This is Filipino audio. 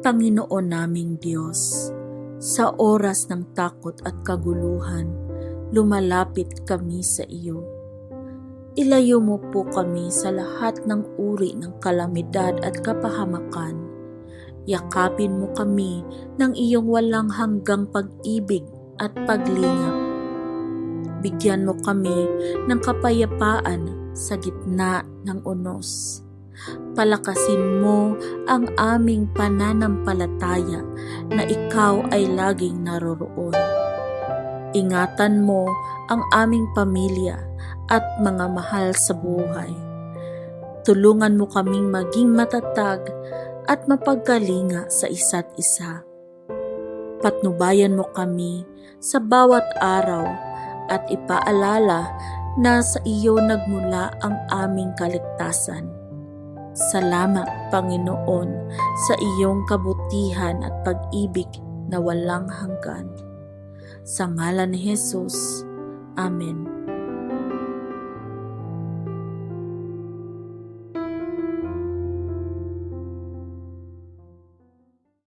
Panginoon naming Diyos, sa oras ng takot at kaguluhan, lumalapit kami sa iyo. Ilayo mo po kami sa lahat ng uri ng kalamidad at kapahamakan. Yakapin mo kami ng iyong walang hanggang pag-ibig at paglingap. Bigyan mo kami ng kapayapaan sa gitna ng unos. Palakasin mo ang aming pananampalataya na ikaw ay laging naroroon. Ingatan mo ang aming pamilya at mga mahal sa buhay. Tulungan mo kaming maging matatag at mapagkalinga sa isa't isa. Patnubayan mo kami sa bawat araw at ipaalala na sa iyo nagmula ang aming kaligtasan. Salamat, Panginoon, sa iyong kabutihan at pag-ibig na walang hanggan. Sa ngalan ni Jesus, Amen.